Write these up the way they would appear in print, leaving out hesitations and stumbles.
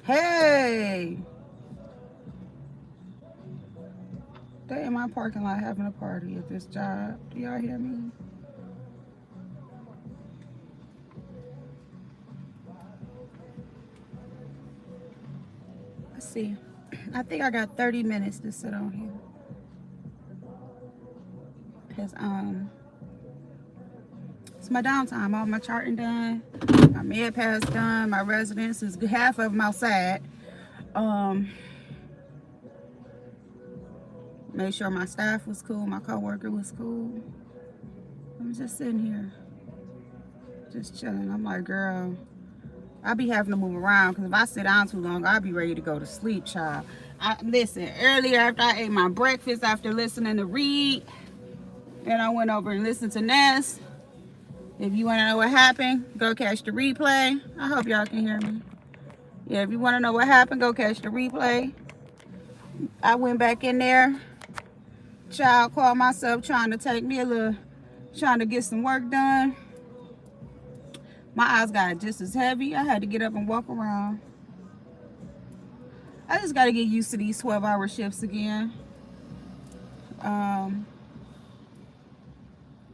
Hey, they in my parking lot having a party at this job. Do y'all hear me? Let's see. I think I got 30 minutes to sit on here. Cause it's my downtime. All my charting done, my med pass done, my residence is half of them outside. Um, Made sure my staff was cool, my coworker was cool. I'm just sitting here, just chilling. I'm like, girl, I be having to move around because if I sit down too long, I'll be ready to go to sleep, child. Listen, earlier after I ate my breakfast, after listening to Reed, then I went over and listened to Ness. If you want to know what happened, go catch the replay. I hope y'all can hear me. Yeah, if you want to know what happened, go catch the replay. I went back in there. Child called myself trying to take me a little, trying to get some work done. My eyes got just as heavy. I had to get up and walk around. I just got to get used to these 12-hour shifts again.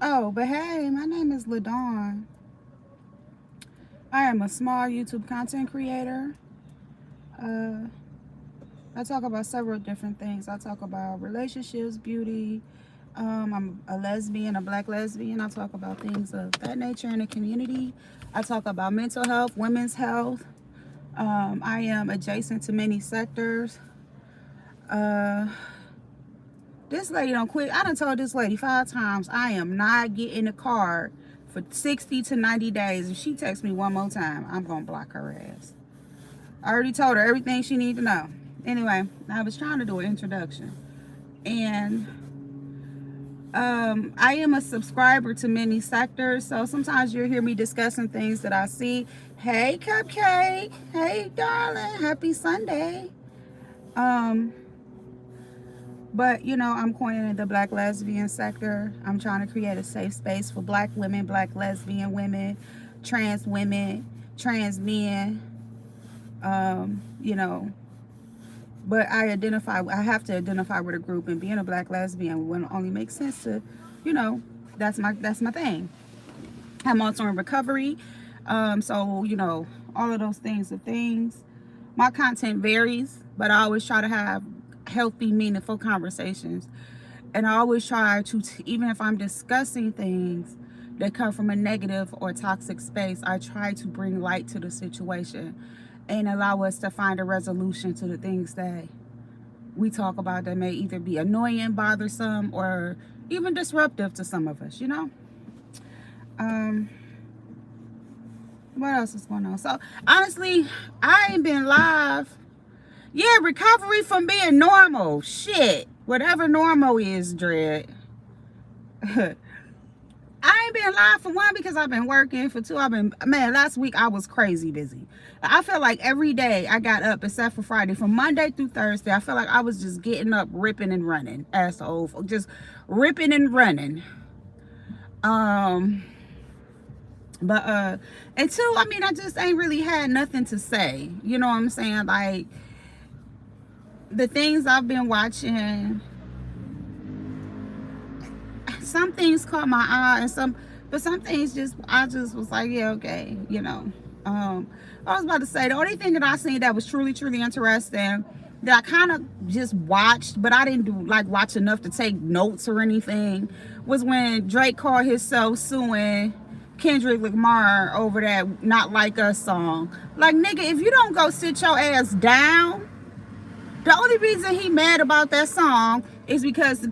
Oh, but hey, my name is LaDawn. I am a small YouTube content creator. I talk about several different things. I talk about relationships, beauty. I'm a lesbian, a black lesbian. I talk about things of that nature in the community. I talk about mental health, women's health. I am adjacent to many sectors. This lady don't quit. I done told this lady 5 times I am not getting a card for 60 to 90 days. If she texts me one more time, I'm going to block her ass. I already told her everything she needs to know. Anyway, I was trying to do an introduction. And I am a subscriber to many sectors. So sometimes you'll hear me discussing things that I see. Hey, Cupcake. Hey, darling. Happy Sunday. But, you know, I'm coining the black lesbian sector. I'm trying to create a safe space for black women, black lesbian women, trans men, you know. But I have to identify with a group, and being a black lesbian wouldn't only make sense to, you know, that's my thing. I'm also in recovery. So, you know, all of those things are things. My content varies, but I always try to have healthy, meaningful conversations. And I always try to, even if I'm discussing things that come from a negative or toxic space, I try to bring light to the situation and allow us to find a resolution to the things that we talk about that may either be annoying, bothersome, or even disruptive to some of us, you know? What else is going on? So, honestly, I ain't been live. Yeah, recovery from being normal. Shit. Whatever normal is, Dread. I ain't been live for 1 because I've been working. For 2, last week I was crazy busy. I feel like every day I got up except for Friday, from Monday through Thursday, I feel like I was just getting up, ripping and running. As the old folk, just ripping and running. But and 2, I mean, I just ain't really had nothing to say. You know what I'm saying? Like, the things I've been watching, some things caught my eye, and but some things I just was like, yeah, okay, you know. I was about to say, the only thing that I seen that was truly interesting, that I kind of just watched, but I didn't watch enough to take notes or anything, was when Drake called himself suing Kendrick Lamar over that "Not Like Us" song. Like, nigga, if you don't go sit your ass down. The only reason he mad about that song is because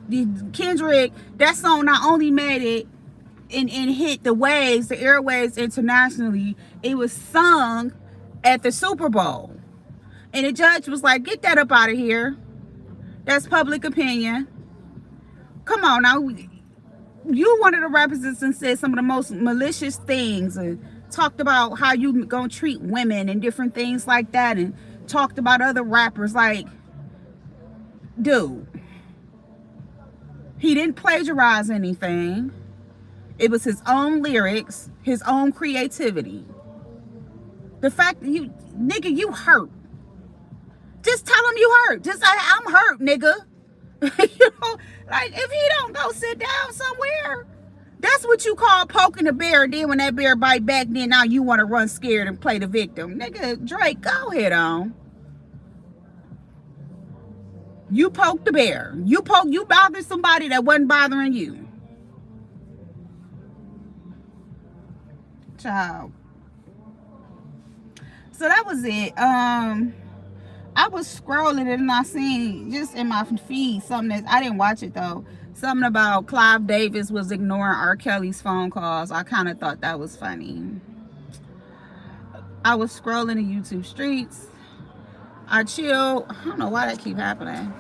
Kendrick, that song not only made it and hit the airwaves internationally, it was sung at the Super Bowl. And the judge was like, get that up out of here. That's public opinion. Come on now. You one of the rappers and said some of the most malicious things, and talked about how you gonna treat women and different things like that, and talked about other rappers. Like, dude, he didn't plagiarize anything. It was his own lyrics, his own creativity. The fact that you hurt. just tell him you hurt. Just say, I'm hurt, nigga. You know, like, if he don't go sit down somewhere, that's what you call poking the bear. And then when that bear bite back, then now you want to run scared and play the victim. Nigga, Drake, go ahead on. You poked the bear. You bothered somebody that wasn't bothering you. Child. So that was it. I was scrolling and I seen just in my feed something that I didn't watch it though. Something about Clive Davis was ignoring R. Kelly's phone calls. I kind of thought that was funny. I was scrolling the YouTube streets. I chilled. I don't know why that keep happening.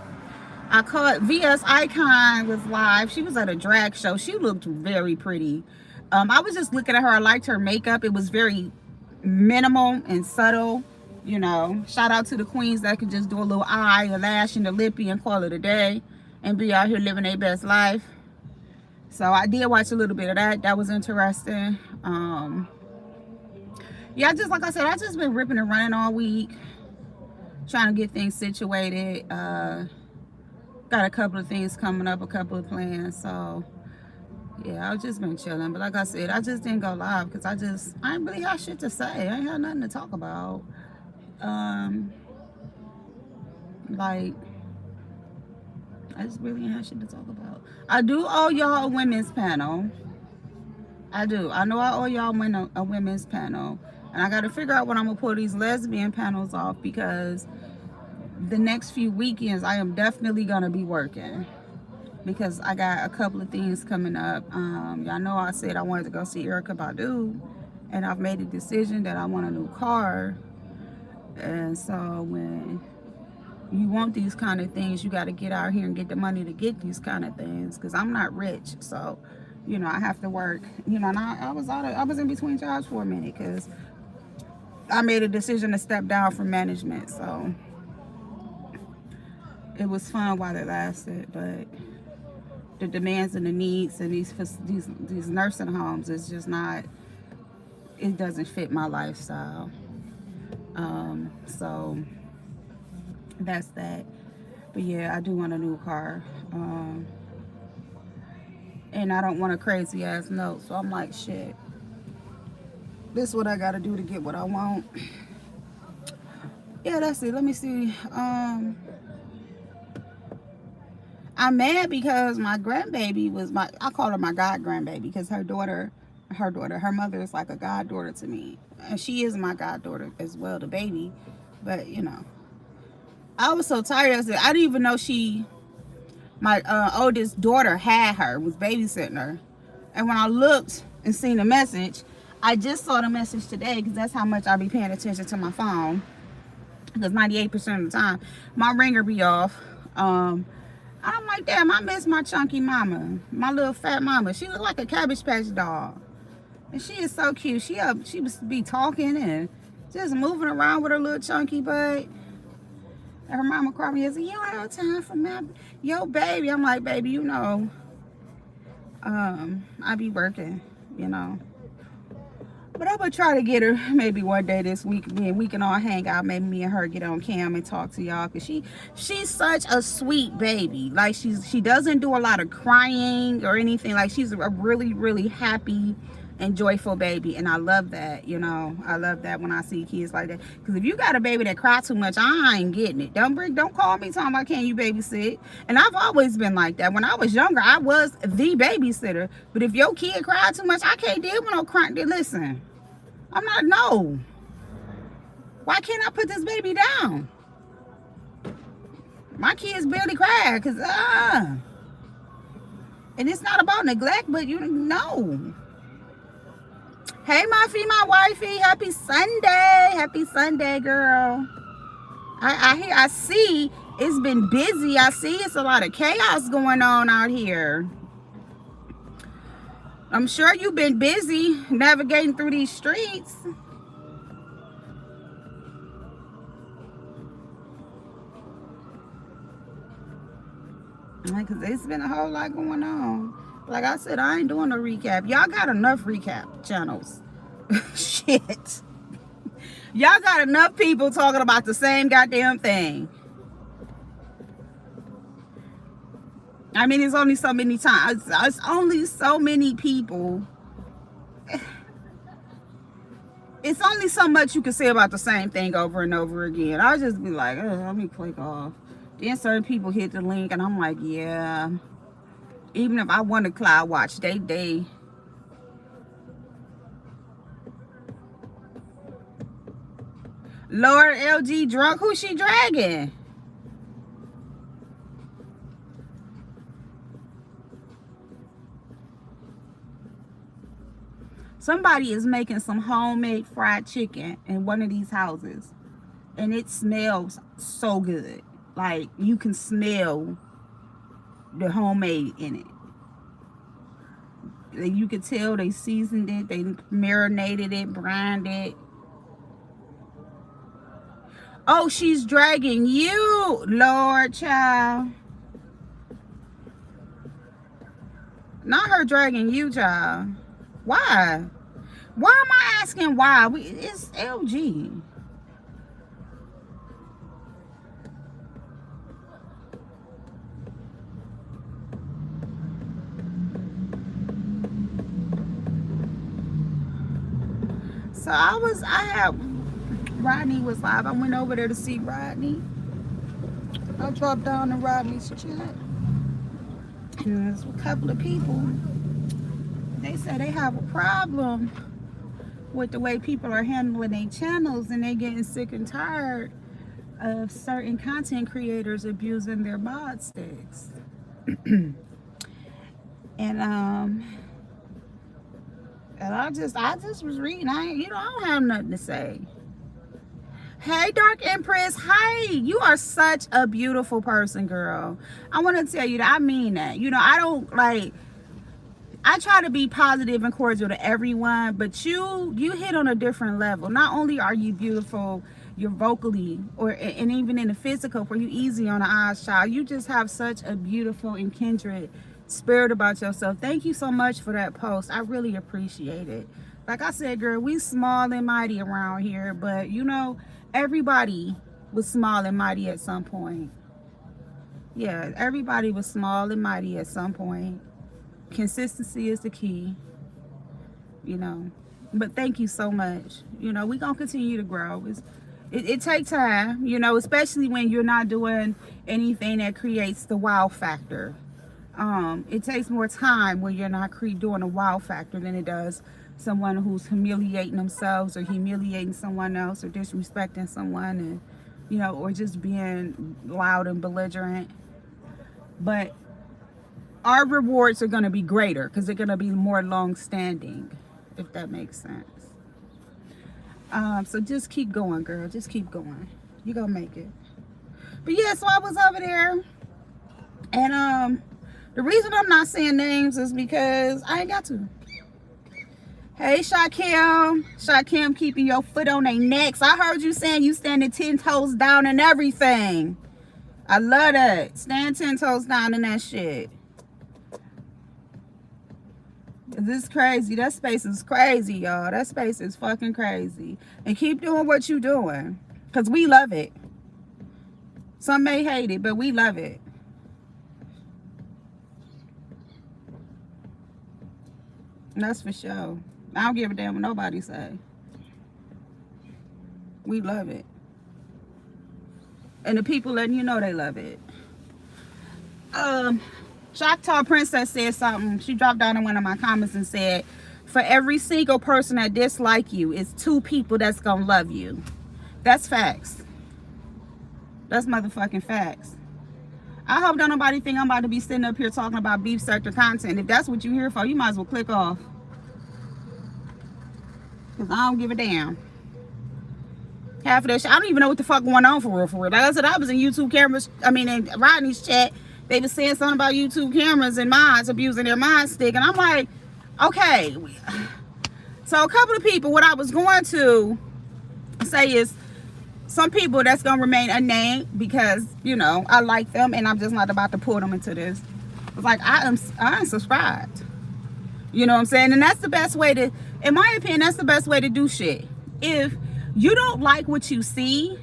I caught VS Icon was live. She was at a drag show. She looked very pretty. I was just looking at her. I liked her makeup. It was very minimal and subtle. You know, shout out to the queens that could just do a little eye, a lash, and a lippy and call it a day and be out here living their best life. So I did watch a little bit of that. That was interesting. Yeah, just like I said, I just been ripping and running all week, trying to get things situated. Got a couple of things coming up, a couple of plans. So yeah, I've just been chilling. But like I said, I just didn't go live because I ain't really have shit to say. I ain't had nothing to talk about. Like, I just really ain't have shit to talk about. I do owe y'all a women's panel. I do. I know I owe y'all a women's panel. And I got to figure out when I'm going to pull these lesbian panels off, because the next few weekends I am definitely going to be working, because I got a couple of things coming up. Y'all know I said I wanted to go see Erykah Badu, and I've made a decision that I want a new car. And so when you want these kind of things, you got to get out here and get the money to get these kind of things, because I'm not rich. So, you know, I have to work. You know, and I was in between jobs for a minute because I made a decision to step down from management. So it was fun while it lasted, but the demands and the needs and these nursing homes is just not, it doesn't fit my lifestyle. So that's that. But yeah, I do want a new car. And I don't want a crazy ass note. So I'm like, shit, this is what I gotta do to get what I want. Yeah, that's it. Let me see. I'm mad because my grandbaby was I call her my god grandbaby, because her mother is like a goddaughter to me. And she is my goddaughter as well, the baby. But, you know, I was so tired. I didn't even know my oldest daughter was babysitting her. And when I looked and seen the message, I just saw the message today, because that's how much I be paying attention to my phone. Because 98% of the time, my ringer be off. I'm like, damn, I miss my chunky mama, my little fat mama. She looked like a Cabbage Patch doll. And she is so cute. She would be talking and just moving around with her little chunky butt. And her mama called me and said, you don't have time for your baby. I'm like, baby, you know, I be working, you know. But I'm going to try to get her maybe one day this week. We can all hang out. Maybe me and her get on cam and talk to y'all. Because she's such a sweet baby. Like, she doesn't do a lot of crying or anything. Like, she's a really, really happy and joyful baby. And I love that, you know. I love that when I see kids like that. Because if you got a baby that cries too much, I ain't getting it. Don't call me talking about, can you babysit? And I've always been like that. When I was younger, I was the babysitter. But if your kid cried too much, I can't deal with no crying. Listen, I'm not, no. Why can't I put this baby down? My kids barely cry because, and it's not about neglect, but you know. Hey, my wifey, happy Sunday. Happy Sunday, girl. I see it's been busy. I see it's a lot of chaos going on out here. I'm sure you've been busy navigating through these streets. Because it's been a whole lot going on. Like I said, I ain't doing a recap. Y'all got enough recap channels. Shit. Y'all got enough people talking about the same goddamn thing. I mean, it's only so many times. It's only so many people. It's only so much you can say about the same thing over and over again. I'll just be like, oh, let me click off. Then certain people hit the link, and I'm like, yeah. Even if I want to cloud watch, they. Lord LG drunk. Who's she dragging? Somebody is making some homemade fried chicken in one of these houses, and it smells so good. Like, you can smell the homemade in it. You could tell they seasoned it, they marinated it, brined it. Oh, she's dragging you, Lord child. Not her dragging you, child. Why? Why am I asking why? It's LG. So Rodney was live. I went over there to see Rodney. I dropped down to Rodney's chat. And there's a couple of people. They say they have a problem with the way people are handling their channels, and they getting sick and tired of certain content creators abusing their mod sticks. And I just was reading. I don't have nothing to say. Hey, Dark Empress. Hi. You are such a beautiful person, girl. I want to tell you that I mean that. I don't like. I try to be positive and cordial to everyone, but you hit on a different level. Not only are you beautiful, you're vocally and even in the physical, for you easy on the eyes, child. You just have such a beautiful and kindred spirit about yourself. Thank you so much for that post. I really appreciate it. Like I said, girl, we small and mighty around here, but everybody was small and mighty at some point. Yeah, everybody was small and mighty at some point. Consistency is the key, but thank you so much. We gonna continue to grow. It takes time, especially when you're not doing anything that creates the wow factor. It takes more time when you're not doing a wow factor than it does someone who's humiliating themselves or humiliating someone else or disrespecting someone, and or just being loud and belligerent. But our rewards are going to be greater because they're going to be more long-standing, if that makes sense. So just keep going, girl. Just keep going. You're going to make it. But yeah, so I was over there. And the reason I'm not saying names is because I ain't got to. Hey, Shakim. Shakim keeping your foot on their necks. I heard you saying you standing 10 toes down and everything. I love that. Stand 10 toes down in that shit. This is crazy. That space is crazy, y'all. That space is fucking crazy. And keep doing what you're doing, because we love it. Some may hate it, but we love it. And that's for sure. I don't give a damn what nobody say. We love it. And the people letting you know they love it. Choctaw Princess said something. She dropped down in one of my comments and said, for every single person that dislike you, it's 2 people that's gonna love you. That's facts. That's motherfucking facts. I hope don't nobody think I'm about to be sitting up here talking about beef sector content. If that's what you're here for, you might as well click off. Because I don't give a damn. Half of that shit, I don't even know what the fuck going on for real, for real. Like I said, I was in YouTube cameras, in Rodney's chat. They was saying something about YouTube cameras and mods abusing their mod stick. And I'm like, okay. So a couple of people, what I was going to say is, some people that's going to remain unnamed because, I like them and I'm just not about to pull them into this. It's like, I unsubscribed. You know what I'm saying? And that's the best way to, in my opinion, that's the best way to do shit. If you don't like what you see,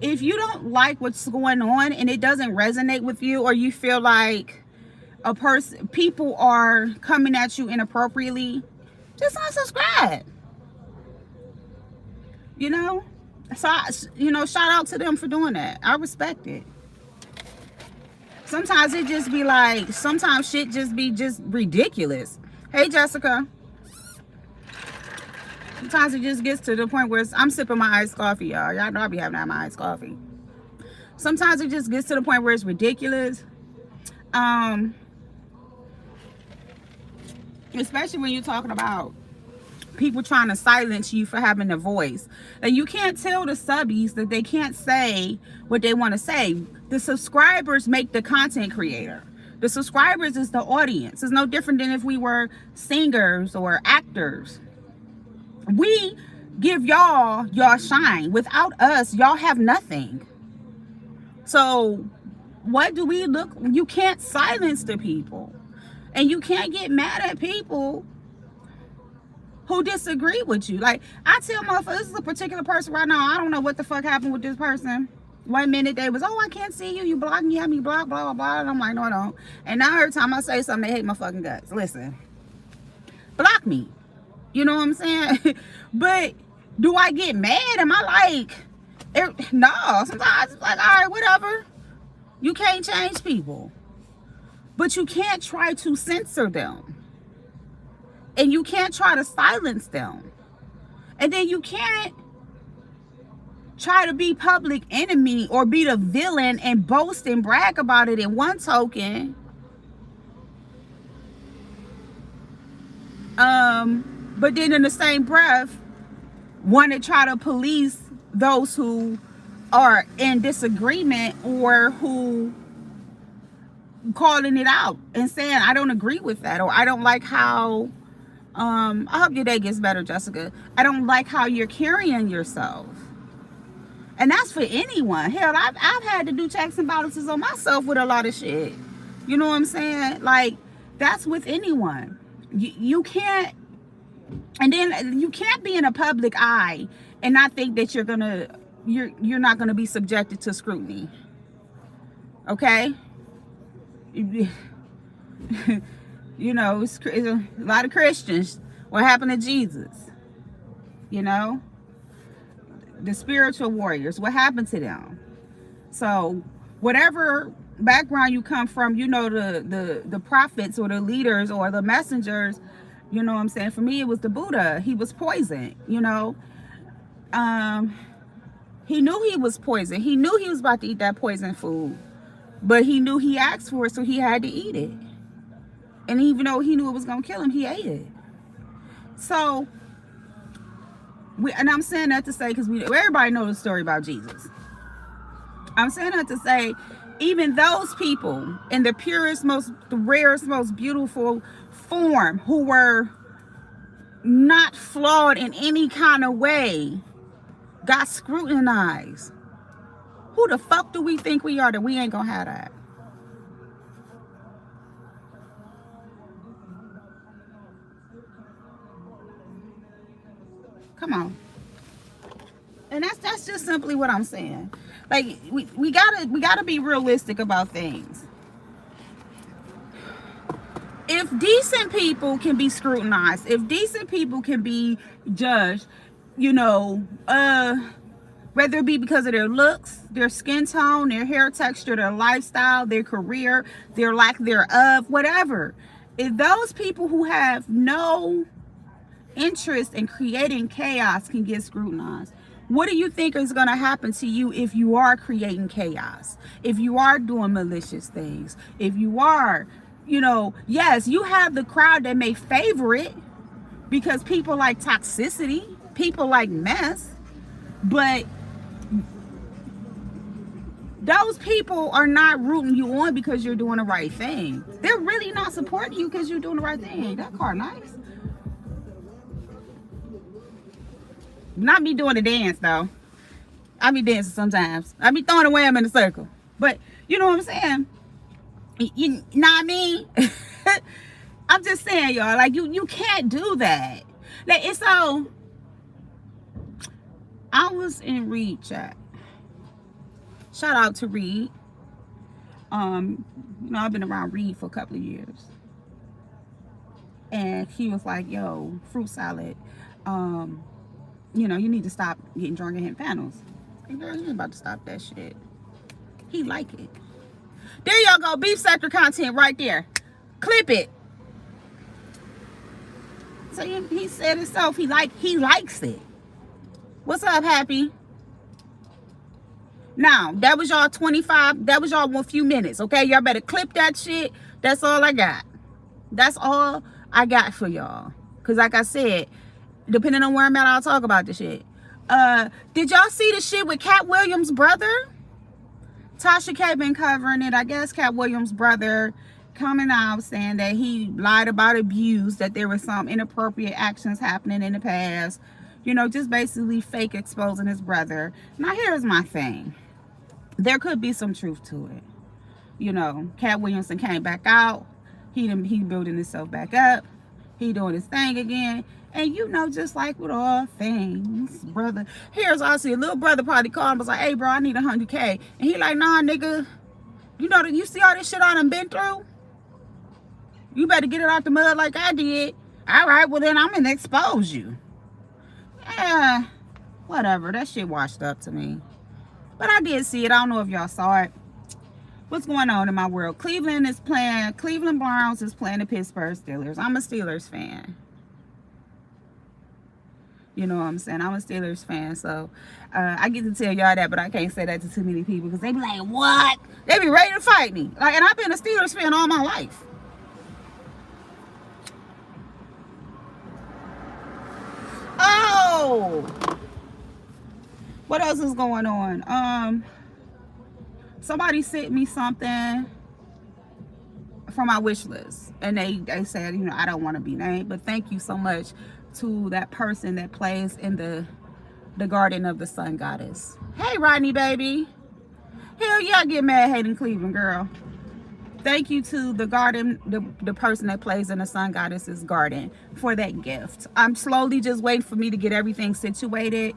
if you don't like what's going on and it doesn't resonate with you, or you feel like people are coming at you inappropriately, just unsubscribe. You know? So, shout out to them for doing that. I respect it. Sometimes it just be like, sometimes shit just be just ridiculous. Hey, Jessica. Sometimes it just gets to the point where I'm sipping my iced coffee, y'all. Y'all know I be having that my iced coffee. Sometimes it just gets to the point where it's ridiculous. Especially when you're talking about people trying to silence you for having a voice. And you can't tell the subbies that they can't say what they want to say. The subscribers make the content creator. The subscribers is the audience. It's no different than if we were singers or actors. We give y'all shine. Without us, y'all have nothing. So what do we look? You can't silence the people. And you can't get mad at people who disagree with you. Like, I tell motherfuckers, this is a particular person right now. I don't know what the fuck happened with this person. 1 minute they was, oh, I can't see you. You blocked me. You have me blocked, blah, blah, blah. And I'm like, no, I don't. And now every time I say something, they hate my fucking guts. Listen, block me. You know what I'm saying? But do I get mad? Am I like, no. Sometimes it's like, all right, whatever. You can't change people. But you can't try to censor them. And you can't try to silence them. And then you can't try to be public enemy or be the villain and boast and brag about it in one token. But then in the same breath, want to try to police those who are in disagreement or who calling it out and saying, I don't agree with that, or I don't like how, I hope your day gets better, Jessica. I don't like how you're carrying yourself. And that's for anyone. Hell, I've had to do checks and balances on myself with a lot of shit. You know what I'm saying? Like, that's with anyone. You can't, and then you can't be in a public eye and not think that you're not gonna be subjected to scrutiny. Okay? You know, it's a lot of Christians. What happened to Jesus? You know, the spiritual warriors. What happened to them? So, whatever background you come from, you know, the prophets or the leaders or the messengers. You know what I'm saying? For me, it was the Buddha. He was poisoned. You know, he knew he was poisoned. He knew he was about to eat that poison food. But he knew he asked for it, so he had to eat it. And even though he knew it was going to kill him, he ate it. So, and I'm saying that to say, because everybody knows the story about Jesus. I'm saying that to say, even those people in the purest, the rarest, most beautiful form, who were not flawed in any kind of way, got scrutinized. Who the fuck do we think we are that we ain't gonna have that? Come on. And that's just simply what I'm saying. Like, we gotta be realistic about things. If decent people can be scrutinized, if decent people can be judged, you know, whether it be because of their looks, their skin tone, their hair texture, their lifestyle, their career, their lack thereof, whatever. If those people who have no interest in creating chaos can get scrutinized, what do you think is going to happen to you if you are creating chaos? If you are doing malicious things? If you are, you know, yes, you have the crowd that may favor it because people like toxicity, people like mess, but those people are not rooting you on because you're doing the right thing. They're really not supporting you because you're doing the right thing. That car nice. Not me doing the dance though. I be dancing sometimes. I be throwing away them in a circle. But you know what I'm saying? You know what I mean? I'm just saying, y'all, like you can't do that. Like, it's so. I was in Reed chat. Shout out to Reed. You know, I've been around Reed for a couple of years. And he was like, yo, fruit salad, you know, you need to stop getting drunk and hitting panels. And girl, you ain't about to stop that shit. He like it. There y'all go, beef sector content right there. Clip it. So he said himself, he likes it. What's up, Happy? Now, that was y'all 25, that was y'all a few minutes, okay? Y'all better clip that shit. That's all I got. That's all I got for y'all. Because like I said, depending on where I'm at, I'll talk about the shit. Did y'all see the shit with Cat Williams' brother? Tasha K been covering it. I guess Cat Williams' brother coming out saying that he lied about abuse, that there was some inappropriate actions happening in the past. You know, just basically fake exposing his brother. Now, here's my thing. There could be some truth to it. You know, Cat Williamson came back out. He building himself back up. He doing his thing again. And you know, just like with all things, brother. Here's also a little brother probably called him, was like, hey bro, I need 100K. And he like, nah nigga, you know that you see all this shit I done been through? You better get it out the mud like I did. All right, well then I'm gonna expose you. Yeah, whatever, that shit washed up to me. But I did see it. I don't know if y'all saw it. What's going on in my world? Cleveland Browns is playing the Pittsburgh Steelers. I'm a Steelers fan. You know what I'm saying? I'm a Steelers fan, so I get to tell y'all that, but I can't say that to too many people because they be like, what? They be ready to fight me. Like, and I've been a Steelers fan all my life. Oh! What else is going on? Somebody sent me something from my wish list, and they said, you know, I don't want to be named, but thank you so much to that person that plays in the Garden of the Sun Goddess. Hey Rodney baby, hell yeah, I get mad hating Cleveland, girl. Thank you to the garden, the person that plays in the Sun Goddess's garden for that gift. I'm slowly just waiting for me to get everything situated,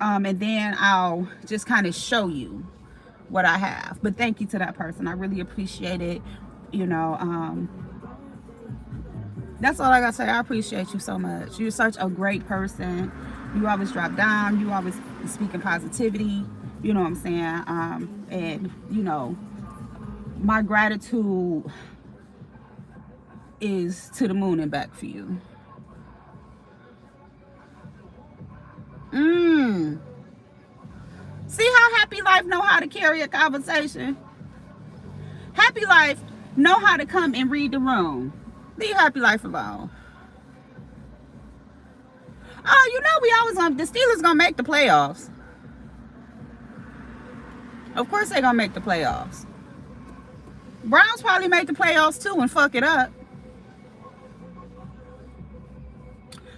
and then I'll just kind of show you what I have. But thank you to that person. I really appreciate it. You know, that's all I gotta say. I appreciate you so much. You're such a great person. You always drop down. You always speaking positivity. You know what I'm saying? And you know, my gratitude is to the moon and back for you. See how Happy Life know how to carry a conversation? Happy Life know how to come and read the room. Leave Happy Life alone. Oh, you know we always the Steelers gonna make the playoffs. Of course they gonna make the playoffs. Browns probably make the playoffs too and fuck it up.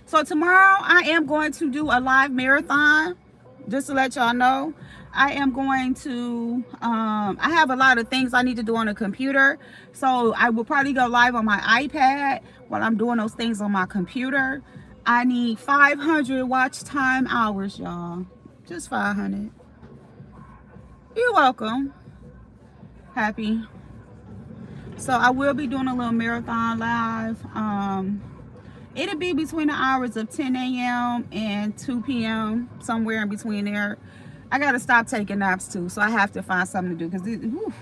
So tomorrow I am going to do a live marathon. Just to let y'all know, I am going to, I have a lot of things I need to do on the computer. So I will probably go live on my iPad while I'm doing those things on my computer. I need 500 watch time hours, y'all. Just 500. You're welcome. Happy. So I will be doing a little marathon live. It'll be between the hours of 10 a.m. and 2 p.m. somewhere in between there. I gotta stop taking naps too, so I have to find something to do because you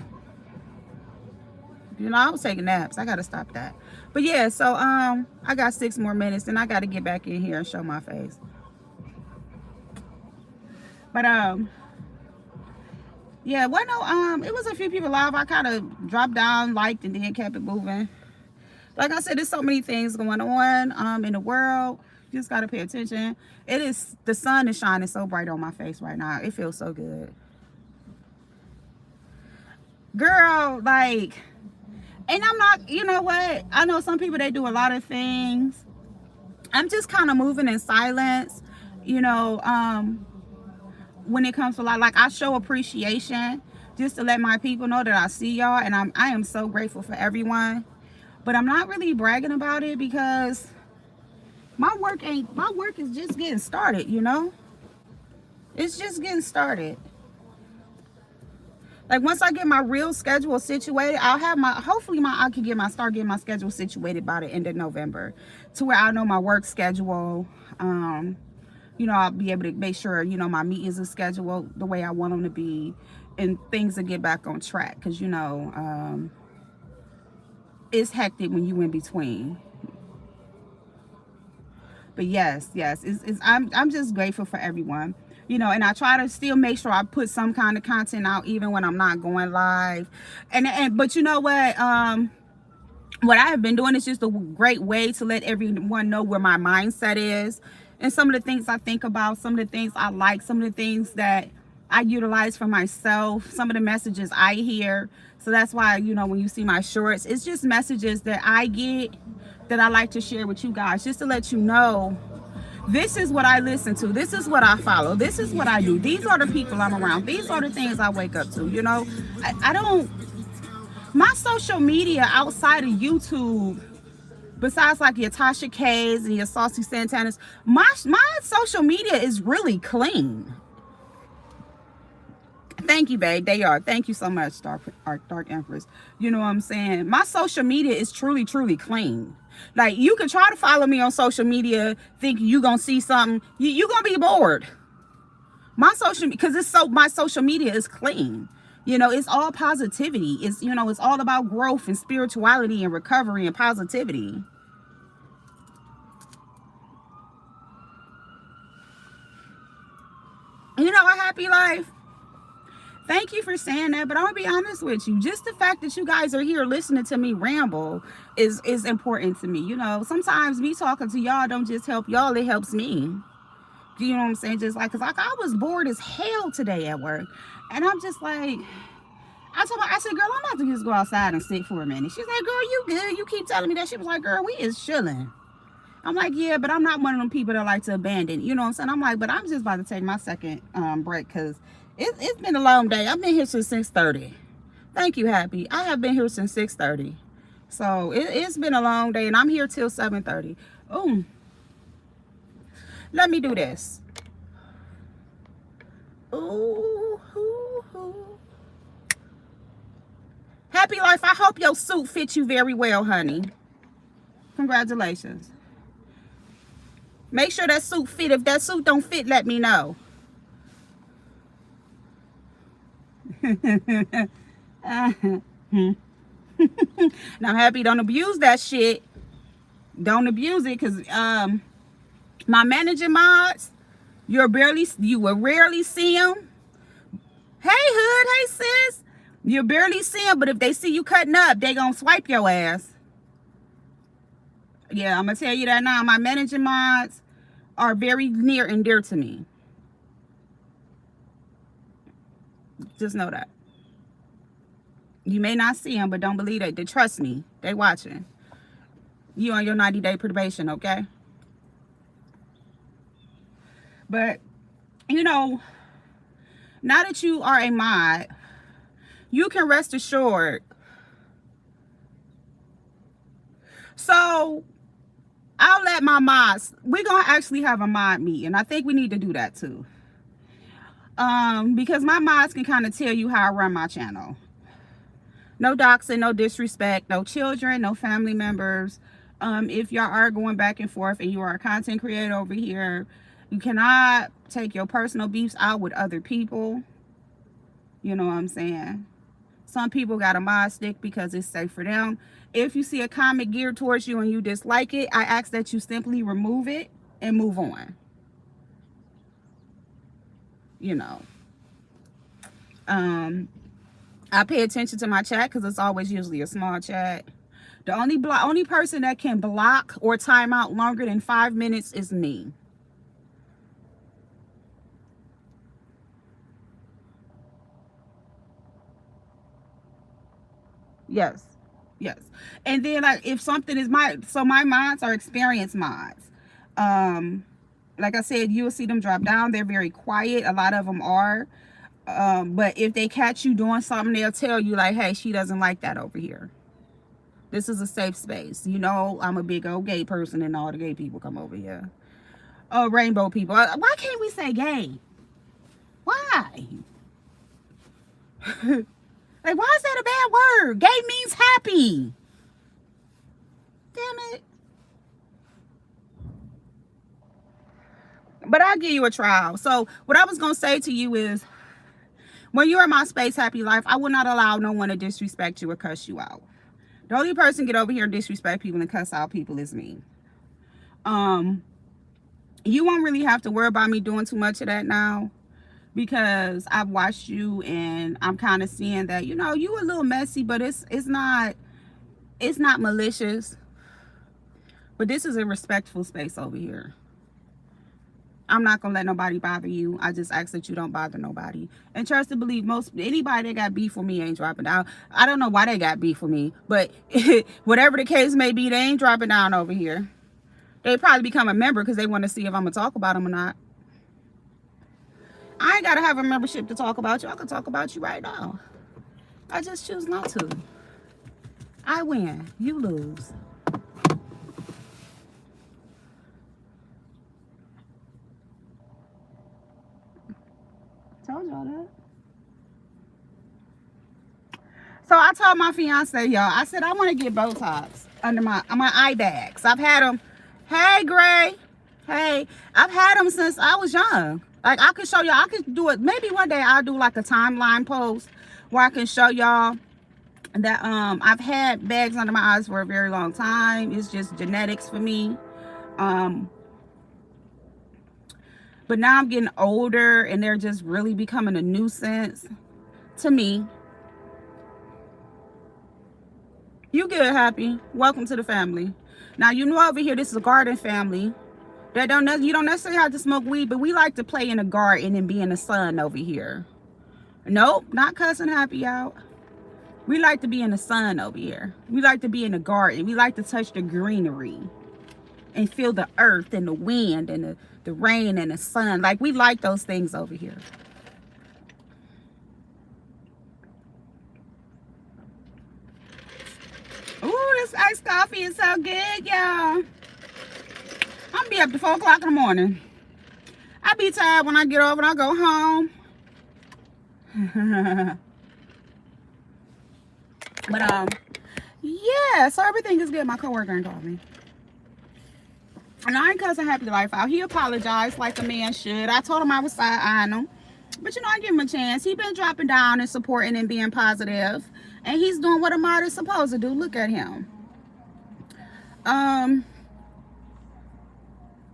know, I was taking naps. I gotta stop that. But yeah, so I got 6 more minutes and I gotta get back in here and show my face. But yeah, well no, it was a few people live. I kind of dropped down, liked, and then kept it moving. Like I said, there's so many things going on in the world. You just gotta pay attention. The sun is shining so bright on my face right now. It feels so good. Girl, like, and I'm not, you know what? I know some people, they do a lot of things. I'm just kind of moving in silence, you know, when it comes to like I show appreciation just to let my people know that I see y'all, and I am so grateful for everyone. But I'm not really bragging about it because my work is just getting started, you know? It's just getting started. Like once I get my real schedule situated, I'll have my, hopefully I can start getting my schedule situated by the end of November, to where I know my work schedule. You know, I'll be able to make sure, you know, my meetings are scheduled the way I want them to be, and things will get back on track. Because, you know, it's hectic when you in between. But yes, I'm just grateful for everyone, you know, and I try to still make sure I put some kind of content out even when I'm not going live. But you know what I have been doing is just a great way to let everyone know where my mindset is, and some of the things I think about, some of the things I like, some of the things that I utilize for myself, some of the messages I hear. So that's why, you know, when you see my shorts, it's just messages that I get that I like to share with you guys, just to let you know this is what I listen to, this is what I follow, this is what I do, these are the people I'm around, these are the things I wake up to. You know, I don't, my social media outside of YouTube, besides like your Tasha K's and your Saucy Santanas, my social media is really clean. Thank you, babe. They are. Thank you so much, Dark Empress. You know what I'm saying? My social media is truly, truly clean. Like, you can try to follow me on social media thinking you're going to see something. You're going to be bored. My social media is clean. You know, it's all positivity. It's, you know, it's all about growth and spirituality and recovery and positivity. You know, a happy life. Thank you for saying that, but I'm gonna be honest with you. Just the fact that you guys are here listening to me ramble is important to me. You know, sometimes me talking to y'all don't just help y'all, it helps me. You know what I'm saying? Just like, cause like I was bored as hell today at work, and I'm just like, I said, girl, I'm about to just go outside and sit for a minute. She's like, girl, you good? You keep telling me that. She was like, girl, we is chilling. I'm like, yeah, but I'm not one of them people that like to abandon. You know what I'm saying? I'm like, but I'm just about to take my second break, because it's been a long day. I've been here since 6:30. Thank you, Happy. I have been here since 6:30. So it's been a long day, and I'm here till 7:30. Oh, let me do this. Ooh, ooh, ooh. Happy life. I hope your suit fits you very well, honey. Congratulations. Make sure that suit fit. If that suit don't fit, let me know. Now, Happy, don't abuse that shit. Don't abuse it, because my managing mods, you will rarely see them. Hey, hood. Hey, sis. You barely see them, but if they see you cutting up, they gonna swipe your ass. Yeah, I'm gonna tell you that now. My managing mods are very near and dear to me. Just know that. You may not see them, but don't believe it. They trust me. They watching. You on your 90-day probation, okay? But, you know, now that you are a mod, you can rest assured. So, I'll let my mods, we're going to actually have a mod meeting. I think we need to do that too. Because my mods can kind of tell you how I run my channel. No doxing, no disrespect, no children, no family members. If y'all are going back and forth and you are a content creator over here, you cannot take your personal beefs out with other people. You know what I'm saying? Some people got a mod stick because it's safe for them. If you see a comment geared towards you and you dislike it, I ask that you simply remove it and move on. You know. I pay attention to my chat because it's always usually a small chat. The only person that can block or time out longer than 5 minutes is me. Yes. Yes. And then like if something is my mods are experienced mods. Like I said, you'll see them drop down. They're very quiet. A lot of them are. But if they catch you doing something, they'll tell you like, hey, she doesn't like that over here. This is a safe space. You know, I'm a big old gay person and all the gay people come over here. Oh, rainbow people. Why can't we say gay? Why? Like, why is that a bad word? Gay means happy. Damn it. But I'll give you a trial. So what I was going to say to you is, when you're in my space, happy life, I will not allow no one to disrespect you or cuss you out. The only person get over here and disrespect people and cuss out people is me. You won't really have to worry about me doing too much of that now, because I've watched you and I'm kind of seeing that, you know, you a little messy, but it's not malicious. But this is a respectful space over here. I'm not gonna let nobody bother you. I just ask that you don't bother nobody. And trust and believe, anybody that got beef with me ain't dropping down. I don't know why they got beef with me, but whatever the case may be, they ain't dropping down over here. They probably become a member because they want to see if I'm gonna talk about them or not. I ain't gotta have a membership to talk about you. I can talk about you right now. I just choose not to. I win, you lose. Told y'all that. So I told my fiance, y'all, I said I want to get Botox under my eye bags. I've had them. Hey, Gray. Hey, I've had them since I was young. Like, I could show y'all. I could do it. Maybe one day I'll do like a timeline post where I can show y'all that I've had bags under my eyes for a very long time. It's just genetics for me. But now I'm getting older and they're just really becoming a nuisance to me. You good, happy? Welcome to the family. Now, you know, over here, this is a garden family. You don't necessarily have to smoke weed, but we like to play in the garden and be in the sun over here. Nope, not cussing happy out. We like to be in the sun over here. We like to be in the garden. We like to touch the greenery and feel the earth and the wind and the rain and the sun. Like, we like those things over here. Ooh, this iced coffee is so good, y'all. I'm be up to 4 o'clock in the morning. I be tired when I get over and I go home. But yeah, so everything is good. My coworker called me. And I ain't cussing happy life out. He apologized like a man should. I told him I was side-eyeing him. But, you know, I give him a chance. He been dropping down and supporting and being positive. And he's doing what a martyr's supposed to do. Look at him.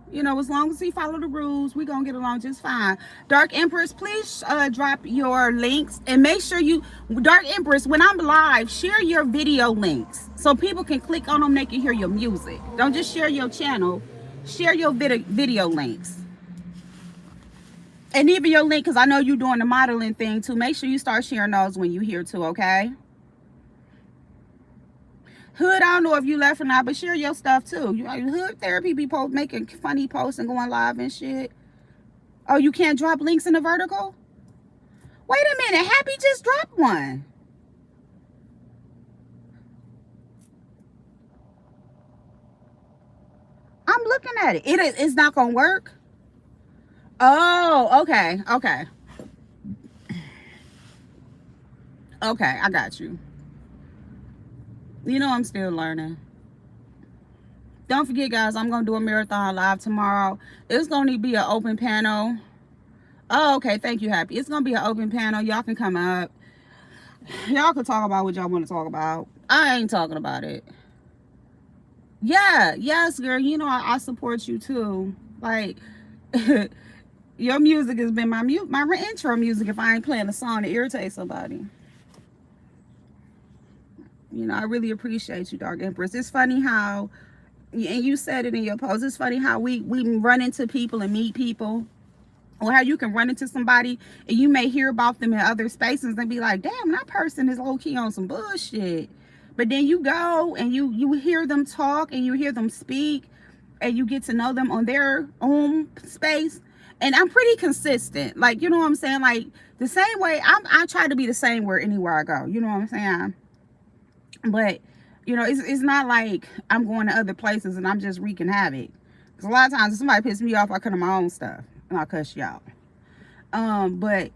You know, as long as he follow the rules, we're going to get along just fine. Dark Empress, please drop your links. And make sure you, Dark Empress, when I'm live, share your video links. So people can click on them, they can hear your music. Don't just share your channel. Share your video links. And even your link, because I know you're doing the modeling thing too. Make sure you start sharing those when you're here too, okay? Hood, I don't know if you left or not, but share your stuff too. You like Hood Therapy be making funny posts and going live and shit. Oh, you can't drop links in the vertical? Wait a minute, Happy just dropped one. I'm looking at it. It's not gonna work. Oh, okay, okay. Okay, I got you. You know I'm still learning. Don't forget, guys, I'm going to do a marathon live tomorrow. It's going to be an open panel. Oh, okay. Thank you, Happy. It's going to be an open panel. Y'all can come up. Y'all can talk about what y'all want to talk about. I ain't talking about it. Yeah. Yes, girl. You know, I support you, too. Like, your music has been my intro music if I ain't playing a song to irritate somebody. You know, I really appreciate you, Dark Empress. It's funny how, and you said it in your post, it's funny how we run into people and meet people, or how you can run into somebody and you may hear about them in other spaces and be like, damn, that person is low-key on some bullshit. But then you go and you hear them talk and you hear them speak and you get to know them on their own space. And I'm pretty consistent. Like, you know what I'm saying? Like, the same way, I try to be the same where anywhere I go. You know what I'm saying? But, you know, it's not like I'm going to other places and I'm just wreaking havoc. Because a lot of times if somebody pisses me off, I cut on my own stuff and I'll cuss you out. But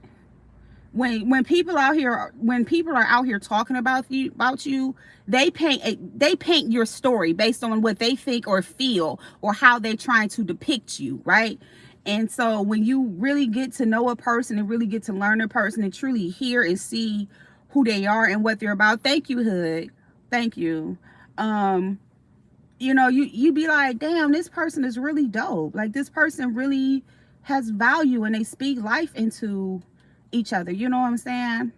when people out here, when people are out here talking about you, they paint your story based on what they think or feel or how they're trying to depict you, right? And so when you really get to know a person and really get to learn a person and truly hear and see who they are and what they're about, thank you, Hood, thank you. um you be like, damn, this person is really dope. Like, this person really has value and they speak life into each other. You know what I'm saying?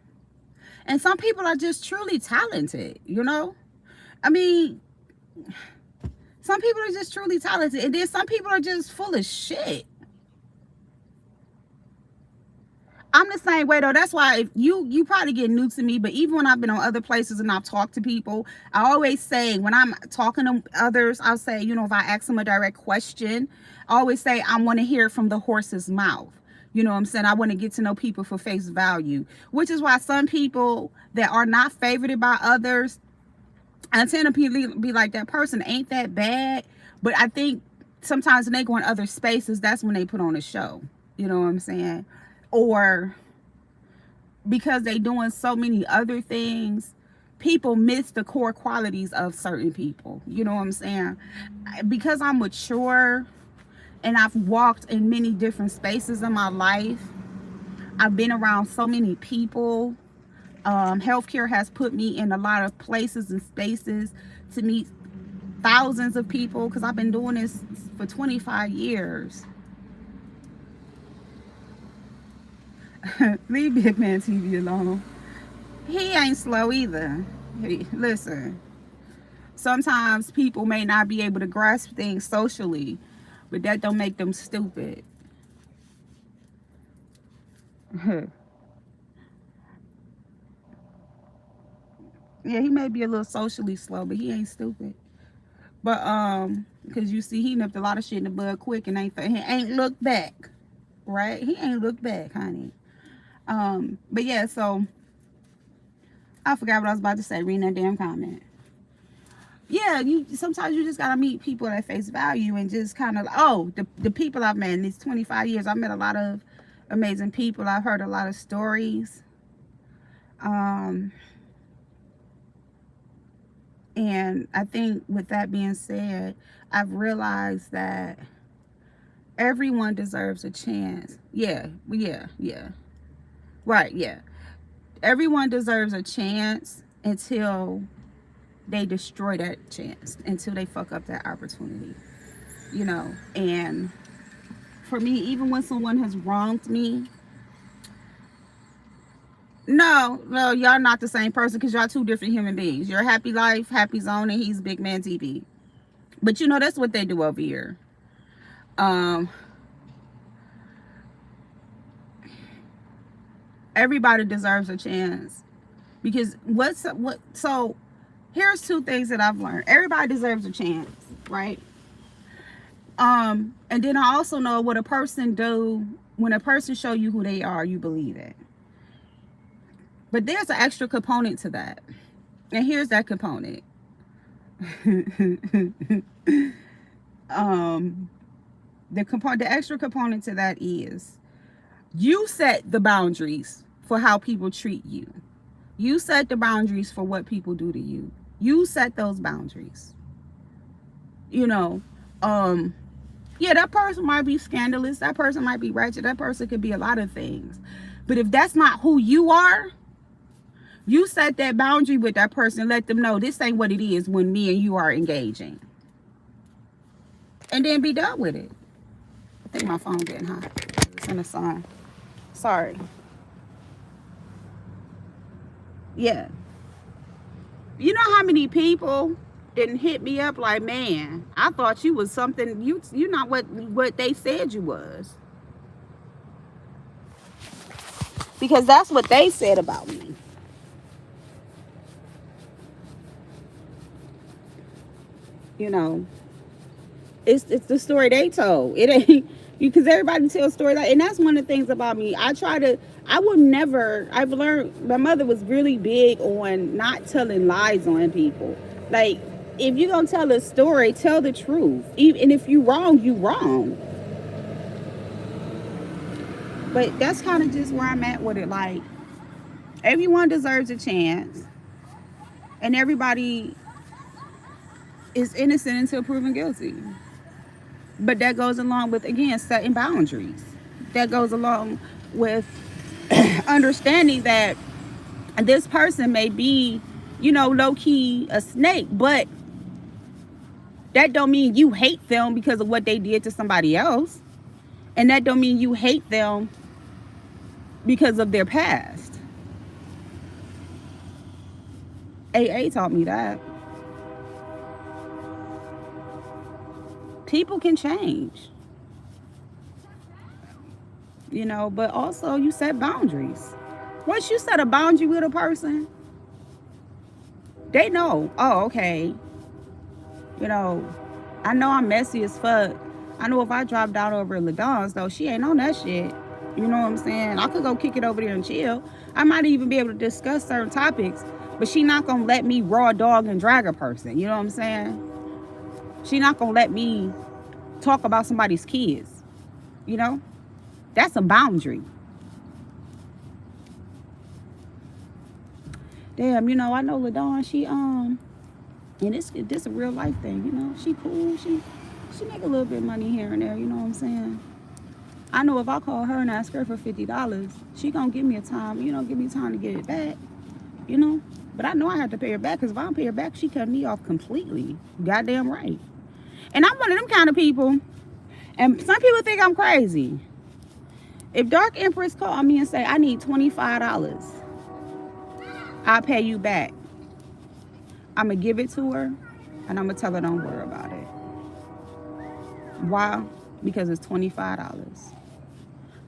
And some people are just truly talented, you know? I mean, some people are just truly talented. And then some people are just full of shit. I'm the same way though. That's why if you probably get new to me, but even when I've been on other places and I've talked to people, I always say, when I'm talking to others, I'll say, if I ask them a direct question, I always say I want to hear from the horse's mouth. You know what I'm saying? I want to get to know people for face value, which is why some people that are not favored by others, I tend to be like, that person ain't that bad. But I think sometimes when they go in other spaces, that's when they put on a show. You know what I'm saying? Or because they doing so many other things, people miss the core qualities of certain people. You know what I'm saying? Because I'm mature and I've walked in many different spaces in my life, I've been around so many people. Healthcare has put me in a lot of places and spaces to meet thousands of people, because I've been doing this for 25 years. Leave Big Man TV alone. He ain't slow either. Listen, sometimes people may not be able to grasp things socially, but that don't make them stupid. Yeah, he may be a little socially slow, but he ain't stupid. But because you see, he nipped a lot of shit in the bud quick and he ain't looked back, right? He ain't looked back, honey. But yeah, so I forgot what I was about to say, reading that damn comment. Yeah, sometimes you just gotta meet people at face value and just kind of, the people I've met in these 25 years, I've met a lot of amazing people. I've heard a lot of stories. And I think with that being said, I've realized that everyone deserves a chance. Yeah. Right, yeah. Everyone deserves a chance until they destroy that chance, until they fuck up that opportunity. And for me, even when someone has wronged me, no, y'all not the same person, because y'all two different human beings. You're Happy Life, Happy Zone, and he's Big Man TV. But that's what they do over here. Everybody deserves a chance, because so here's two things that I've learned. Everybody deserves a chance, right? And then I also know what a person do when a person show you who they are, you believe it. But there's an extra component to that, and here's that component. The extra component to that is, you set the boundaries for how people treat you. You set the boundaries for what people do to you. You set those boundaries. Yeah, that person might be scandalous. That person might be ratchet. That person could be a lot of things. But if that's not who you are, you set that boundary with that person. Let them know this ain't what it is when me and you are engaging. And then be done with it. I think my phone's getting hot. It's in the sun. Sorry. Yeah. You know how many people didn't hit me up like, man, I thought you was something, you not what they said you was. Because that's what they said about me. It's the story they told. It ain't, because everybody tells stories, and that's one of the things about me. I've learned, my mother was really big on not telling lies on people. Like, if you're gonna tell a story, tell the truth. And if you wrong, you wrong. But that's kind of just where I'm at with it. Like, Everyone deserves a chance, and everybody is innocent until proven guilty. But that goes along with, again, setting boundaries. That goes along with understanding that this person may be, low key a snake, but that don't mean you hate them because of what they did to somebody else. And that don't mean you hate them because of their past. AA taught me that. People can change. But also you set boundaries. Once you set a boundary with a person, they know, oh, okay, I know I'm messy as fuck. I know if I drop down over at LaDawn's, though, she ain't on that shit. You know what I'm saying? I could go kick it over there and chill. I might even be able to discuss certain topics, but she not gonna let me raw dog and drag a person. You know what I'm saying? She not gonna let me talk about somebody's kids. That's a boundary. Damn, I know LaDawn, she and this a real life thing, she cool, she make a little bit of money here and there, you know what I'm saying? I know if I call her and ask her for $50, she gonna give me time to get it back, but I know I have to pay her back, because if I don't pay her back, she cut me off completely. Goddamn right. And I'm one of them kind of people, and some people think I'm crazy. If Dark Empress called me and say, I need $25, I'll pay you back. I'm going to give it to her, and I'm going to tell her don't worry about it. Why? Because it's $25.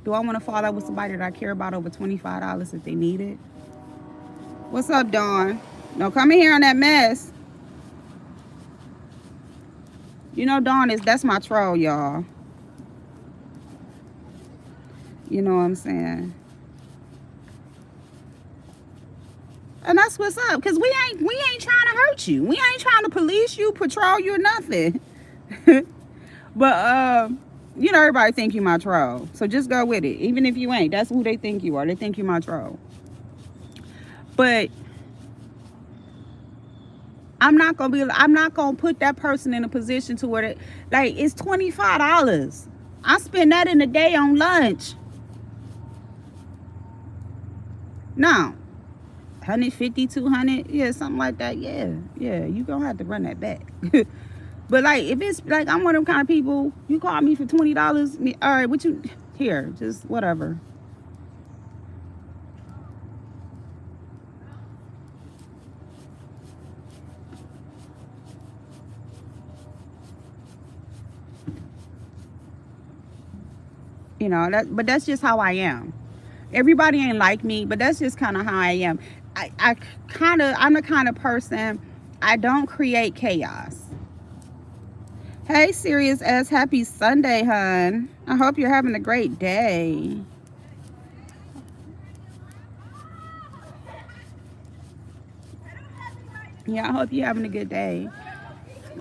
Do I want to fall out with somebody that I care about over $25 if they need it? What's up, Dawn? Don't come in here on that mess. Dawn that's my troll, y'all. You know what I'm saying? And that's what's up, because we ain't trying to hurt you. We ain't trying to police you, patrol you, or nothing. But everybody think you my troll, so just go with it. Even if you ain't, that's who they think you are. They think you my troll. But I'm not gonna put that person in a position to where it's $25. I spend that in a day on lunch. No. 150, 200, yeah, something like that. Yeah, you gonna have to run that back. But if it's I'm one of them kind of people, you call me for $20, all right, what you here, just whatever. But that's just how I am. Everybody ain't like me, but that's just kind of how I am. I'm the kind of person, I don't create chaos. Hey, Serious S, happy Sunday, hun. I hope you're having a great day. Yeah, I hope you're having a good day.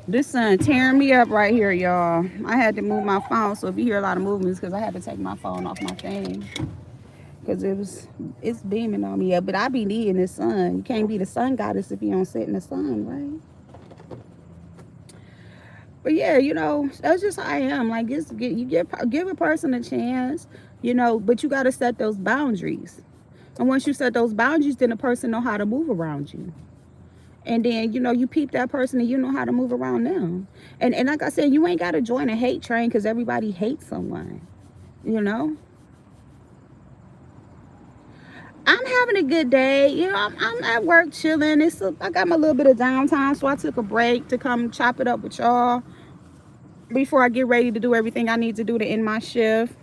This sun tearing me up right here, y'all. I had to move my phone, so if you hear a lot of movements, because I had to take my phone off my thing. Because it's beaming on me. Yeah, but I be needing the sun. You can't be the sun goddess if you don't sit in the sun, right? But yeah, that's just how I am. Give a person a chance, but you got to set those boundaries. And once you set those boundaries, then the person know how to move around you. And then, you peep that person and you know how to move around them. And like I said, you ain't got to join a hate train because everybody hates someone, I'm having a good day. I'm at work chilling. I got my little bit of downtime, so I took a break to come chop it up with y'all before I get ready to do everything I need to do to end my shift.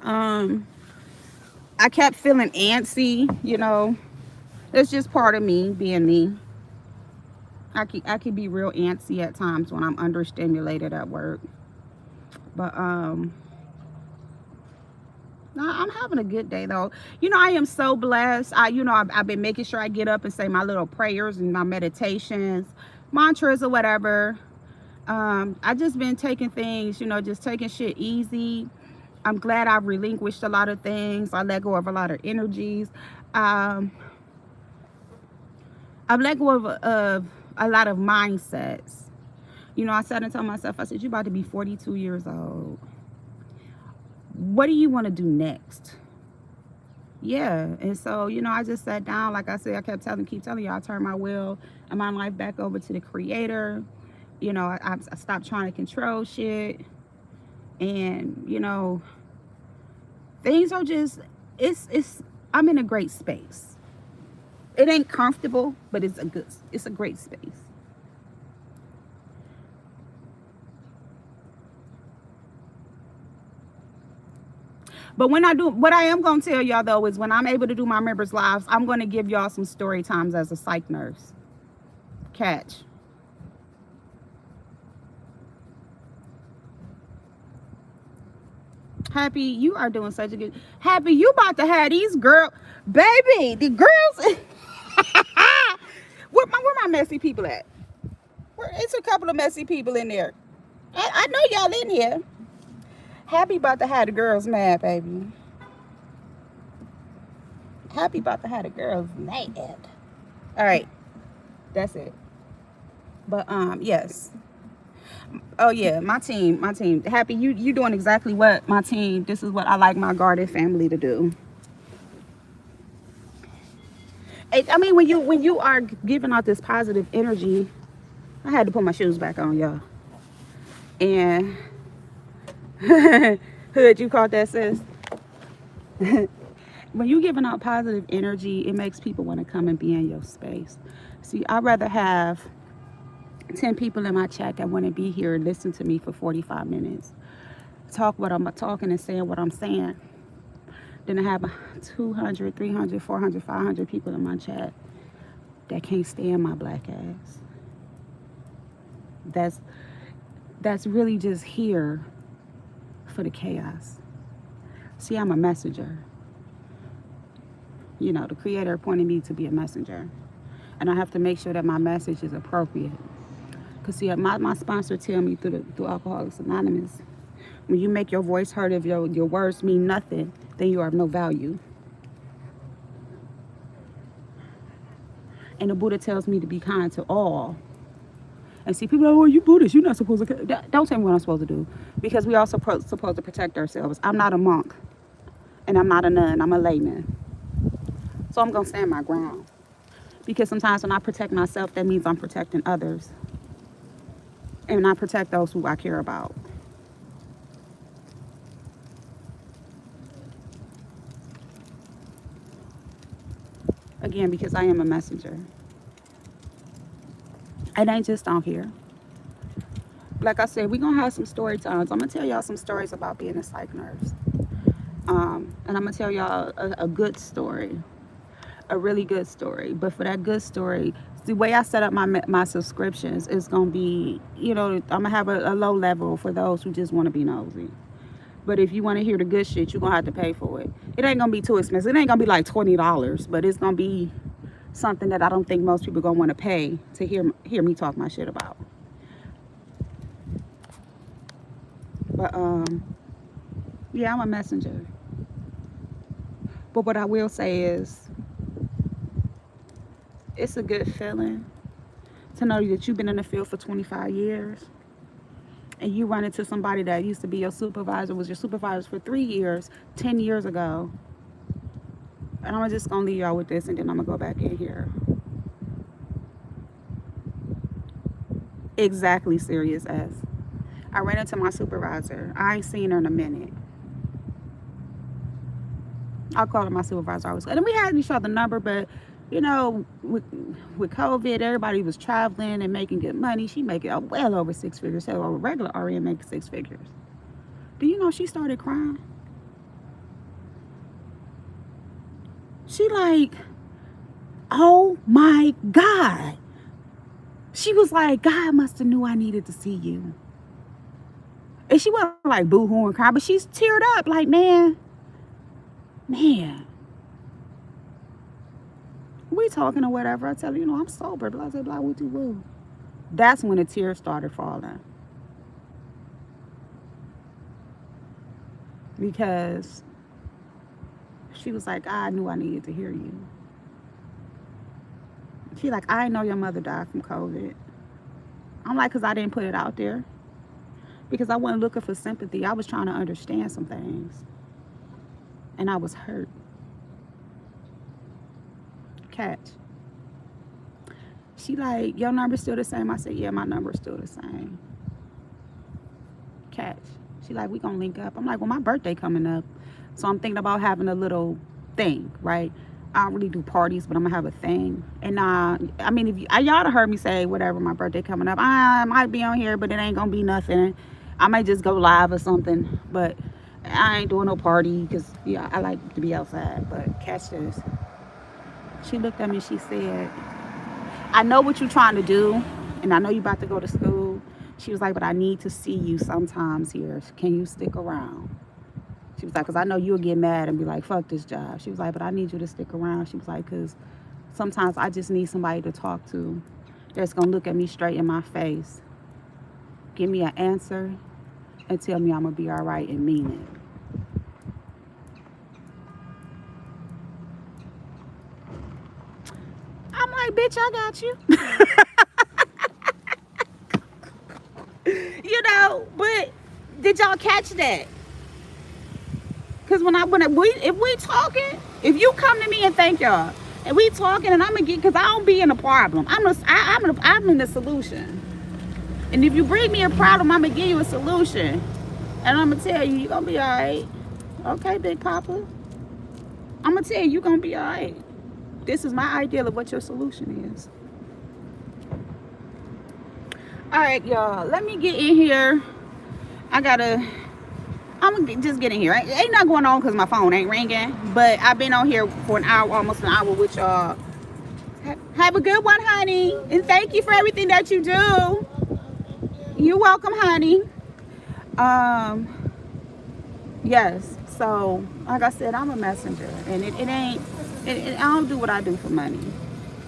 I kept feeling antsy, That's just part of me being me. I can be real antsy at times when I'm understimulated at work. But no, I'm having a good day though. I am so blessed. I've been making sure I get up and say my little prayers and my meditations, mantras or whatever. I just been taking things, just taking shit easy. I'm glad I've relinquished a lot of things. I let go of a lot of energies. Um, I've let go of a lot of mindsets. You know, I sat and told myself, I said, you're about to be 42 years old. What do you want to do next? Yeah. And so, you know, I just sat down. Like I said, I keep telling you, I turned my will and my life back over to the creator. You know, I stopped trying to control shit. And, you know, things are just, I'm in a great space. It ain't comfortable, but it's a great space. But when I do, what I am going to tell y'all though is when I'm able to do my members' lives, I'm going to give y'all some story times as a psych nurse. Catch. Happy, you are doing such a good. Happy, you about to have these baby, the girls. where my messy people at? It's a couple of messy people in there. I know y'all in here. Happy about to have the girls mad, baby. Happy about to have the girls mad. All right, that's it. But yes. Oh yeah, my team. Happy, you doing exactly what my team. This is what I like my guarded family to do. I mean, when you are giving out this positive energy, I had to put my shoes back on, y'all. And hood, you caught that, sis? When you giving out positive energy, it makes people want to come and be in your space. See, I'd rather have 10 people in my chat that want to be here and listen to me for 45 minutes, talk what I'm talking and saying what I'm saying, than to have 200, 300, 400, 500 people in my chat that can't stand my black ass. That's really just here for the chaos. See, I'm a messenger. You know, the creator appointed me to be a messenger. And I have to make sure that my message is appropriate. Because see, my sponsor tell me through Alcoholics Anonymous, when you make your voice heard, if your words mean nothing, then you are of no value. And the Buddha tells me to be kind to all. And see, people are like, well, you Buddhist, you're not supposed to. Don't tell me what I'm supposed to do. Because we are supposed to protect ourselves. I'm not a monk. And I'm not a nun. I'm a layman. So I'm going to stand my ground. Because sometimes when I protect myself, that means I'm protecting others. And I protect those who I care about. Again, because I am a messenger. It ain't just on here. Like I said, we're going to have some story times. I'm going to tell y'all some stories about being a psych nurse. And I'm going to tell y'all a good story. A really good story. But for that good story, the way I set up my subscriptions is going to be, you know, I'm going to have a low level for those who just want to be nosy. But if you want to hear the good shit, you're going to have to pay for it. It ain't going to be too expensive. It ain't going to be like $20, but it's going to be something that I don't think most people are going to want to pay to hear me talk my shit about. But, yeah, I'm a messenger. But what I will say is, it's a good feeling to know that you've been in the field for 25 years and you run into somebody that used to be your supervisor, was your supervisor for 3 years, 10 years ago. And I'm just going to leave y'all with this, and then I'm going to go back in here. Exactly, serious as. I ran into my supervisor. I ain't seen her in a minute. I'll call her my supervisor always. And we had each other number, but you know, with COVID, everybody was traveling and making good money. She making well over 6 figures. So a regular RN making 6 figures. Do you know she started crying? She like, oh my God. She was like, God must have knew I needed to see you. And she wasn't like boo-hoo and crying, but she's teared up like, man. We talking or whatever. I tell her, you know, I'm sober. Blah, blah, blah, woo. That's when the tears started falling. because she was like, I knew I needed to hear you. She like, I know your mother died from COVID. I'm like, because I didn't put it out there. Because I wasn't looking for sympathy. I was trying to understand some things. And I was hurt. Catch. She like, your number's still the same? I said, yeah, my number's still the same. Catch. She like, we gonna link up. I'm like, well, my birthday coming up. So I'm thinking about having a little thing, right? I don't really do parties, but I'm gonna have a thing. And I mean, if y'all have heard me say whatever, my birthday coming up, I might be on here, but it ain't gonna be nothing. I might just go live or something, but I ain't doing no party because yeah, I like to be outside. But catch this. She looked at me. She said, I know what you're trying to do, and I know you're about to go to school. She was like, but I need to see you sometimes here. Can you stick around? She was like, because I know you'll get mad and be like, fuck this job. She was like, but I need you to stick around. She was like, because sometimes I just need somebody to talk to that's going to look at me straight in my face, give me an answer, and tell me I'm going to be all right and mean it. I'm like, bitch, I got you. You know, but did y'all catch that? Because if we talking, if you come to me and thank y'all, and we talking, and I'm gonna get, because I don't be in a problem. I'm in the solution. And if you bring me a problem, I'm gonna give you a solution, and I'm gonna tell you, you're gonna be all right. Okay, Big Papa. I'm gonna tell you, you're gonna be all right. This is my ideal of what your solution is. All right, y'all. Let me get in here. I'm gonna just get in here. Ain't not going on because my phone ain't ringing, but I've been on here for an hour, almost an hour with y'all. Have a good one, honey, and thank you for everything that you do. You're welcome, honey. Yes. So, like I said, I'm a messenger, and I don't do what I do for money.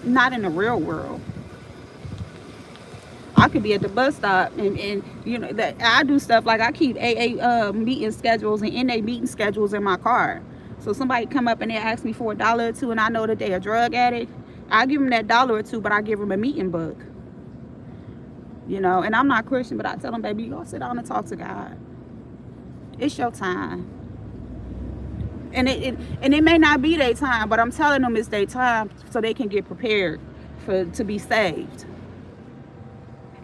Not in the real world. I could be at the bus stop and you know that I do stuff like I keep AA meeting schedules and NA meeting schedules in my car. So somebody come up and they ask me for $1 or $2 and I know that they're a drug addict, I give them that $1 or $2, but I give them a meeting book. You know, and I'm not Christian, but I tell them, baby, you go sit down and talk to God. It's your time. And it may not be their time, but I'm telling them it's their time so they can get prepared to be saved.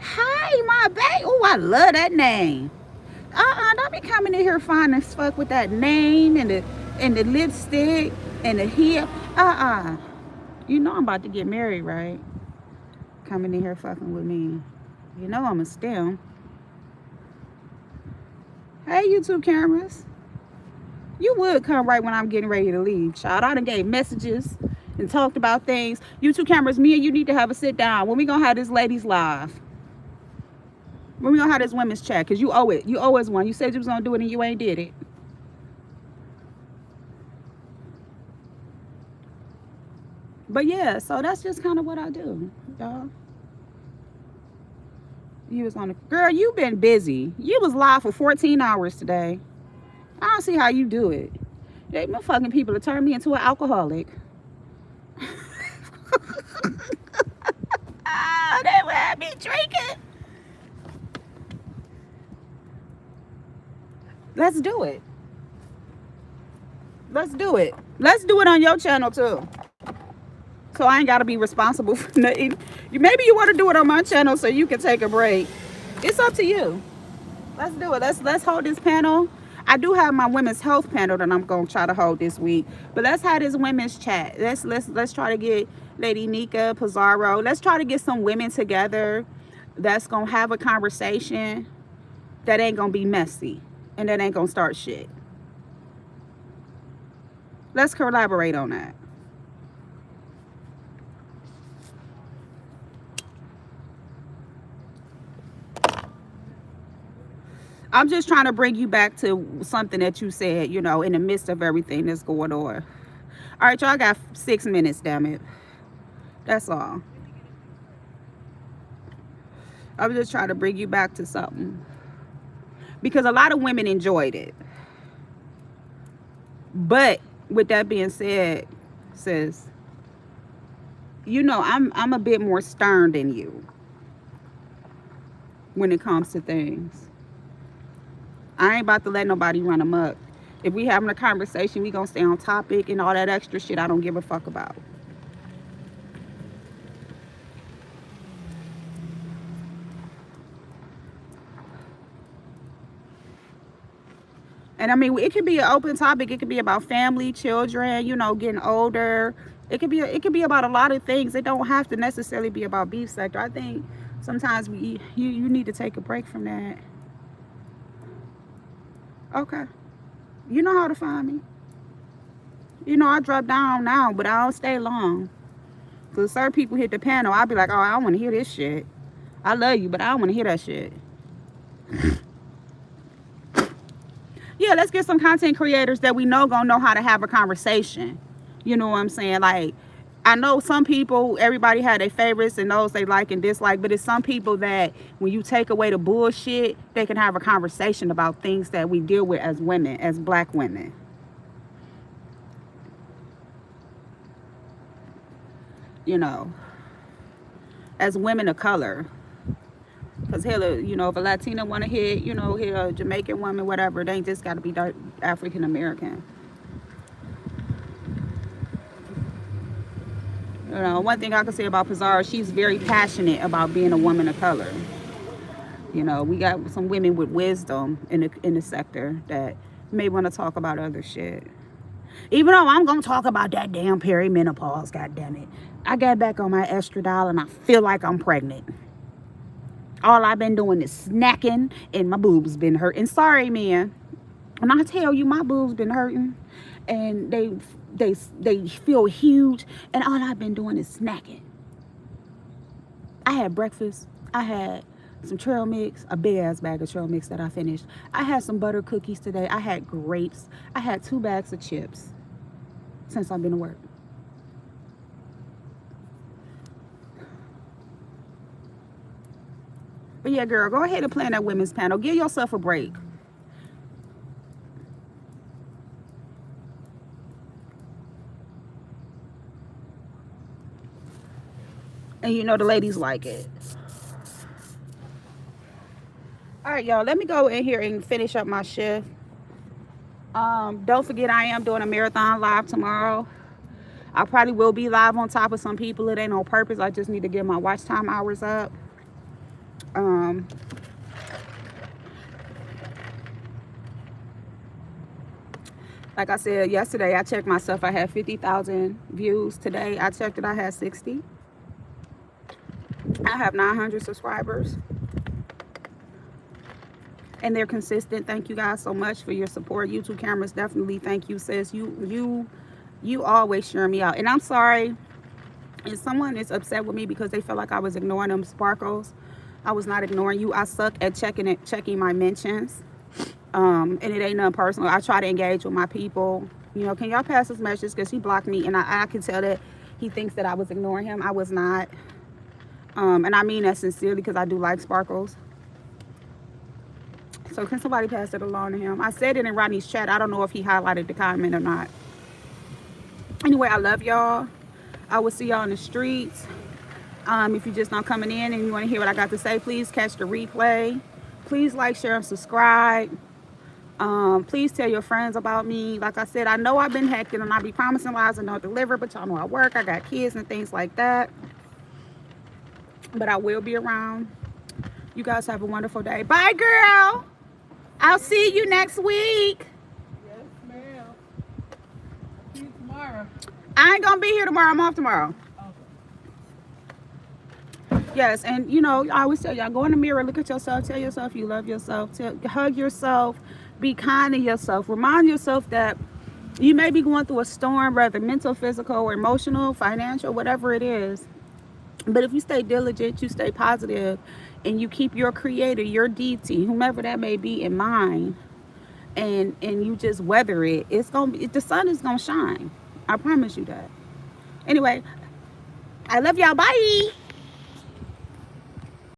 Hi, my baby. Oh, I love that name. Don't be coming in here fine as fuck with that name and the lipstick and the heel. You know I'm about to get married, right? Coming in here fucking with me. You know I'm a STEM. Hey, YouTube cameras. You would come right when I'm getting ready to leave, child. I done gave messages and talked about things. YouTube cameras, me and you need to have a sit down. When we gonna have this ladies live? When we gonna have this women's chat? Because you owe it. You owe us one. You said you was gonna do it and you ain't did it. But yeah, so that's just kind of what I do, y'all. You was on the girl, you been busy. You was live for 14 hours today. I don't see how you do it. They my fucking people to turn me into an alcoholic. They would have me drinking. Let's do it. Let's do it. Let's do it on your channel too. So I ain't got to be responsible for nothing. Maybe you want to do it on my channel so you can take a break. It's up to you. Let's do it. Let's hold this panel. I do have my women's health panel that I'm gonna try to hold this week. But let's have this women's chat. Let's try to get Lady Nika Pizarro. Let's try to get some women together that's gonna have a conversation that ain't gonna be messy and that ain't gonna start shit. Let's collaborate on that. I'm just trying to bring you back to something that you said, you know, in the midst of everything that's going on. All right, y'all got 6 minutes, damn it. That's all. I'm just trying to bring you back to something. Because a lot of women enjoyed it. But with that being said, sis, I'm a bit more stern than you when it comes to things. I ain't about to let nobody run amok. If we having a conversation, we gonna stay on topic, and all that extra shit I don't give a fuck about. And I mean, it could be an open topic. It could be about family, children, getting older. It could be about a lot of things. It don't have to necessarily be about beef sector. I think sometimes you need to take a break from that. Okay. You know how to find me. I drop down now, but I don't stay long. So certain people hit the panel, I'll be like, oh, I don't want to hear this shit. I love you, but I don't want to hear that shit. Yeah, let's get some content creators that we know gonna know how to have a conversation. You know what I'm saying? Like, I know some people, everybody had their favorites and those they like and dislike, but it's some people that when you take away the bullshit, they can have a conversation about things that we deal with as women, as black women. As women of color. Because hell, if a Latina want to hit a Jamaican woman, whatever, they ain't just got to be African American. One thing I can say about Pizarro, she's very passionate about being a woman of color. We got some women with wisdom in the sector that may want to talk about other shit. Even though I'm gonna talk about that damn perimenopause, goddammit. I got back on my estradiol and I feel like I'm pregnant. All I've been doing is snacking and my boobs been hurting. Sorry, man. When I tell you my boobs been hurting and they feel huge, and all I've been doing is snacking. I had breakfast. I had some trail mix, a big ass bag of trail mix that I finished. I had some butter cookies today. I had grapes. I had 2 bags of chips since I've been to work. But yeah, girl, go ahead and plan that women's panel. Give yourself a break. And the ladies like it. All right, y'all, let me go in here and finish up my shift. Don't forget, I am doing a marathon live tomorrow. I probably will be live on top of some people. It ain't on purpose. I just need to get my watch time hours up. Like I said yesterday, I checked myself. I had 50,000 views. Today, I checked it. I had 60. I have 900 subscribers. And they're consistent. Thank you guys so much for your support. YouTube cameras, definitely thank you, sis. You always share me out. And I'm sorry if someone is upset with me because they feel like I was ignoring them sparkles. I was not ignoring you. I suck at checking my mentions. And it ain't nothing personal. I try to engage with my people. Can y'all pass this message? Because he blocked me, and I can tell that he thinks that I was ignoring him. I was not. And I mean that sincerely because I do like sparkles. So can somebody pass it along to him? I said it in Rodney's chat. I don't know if he highlighted the comment or not. Anyway, I love y'all. I will see y'all in the streets. If you're just not coming in and you want to hear what I got to say, please catch the replay. Please like, share, and subscribe. Please tell your friends about me. Like I said, I know I've been hectic and I be promising lies and don't deliver, but y'all know I work. I got kids and things like that. But I will be around. You guys have a wonderful day. Bye, girl. I'll see you next week. Yes, ma'am. See you tomorrow. I ain't gonna be here tomorrow. I'm off tomorrow. Okay. Yes, and I always tell y'all, go in the mirror, look at yourself, tell yourself you love yourself, hug yourself, be kind to yourself. Remind yourself that you may be going through a storm, whether mental, physical, or emotional, financial, whatever it is. But if you stay diligent, you stay positive, and you keep your creator, your deity, whomever that may be, in mind, and you just weather it, the sun is gonna shine. I promise you that. Anyway, I love y'all. Bye.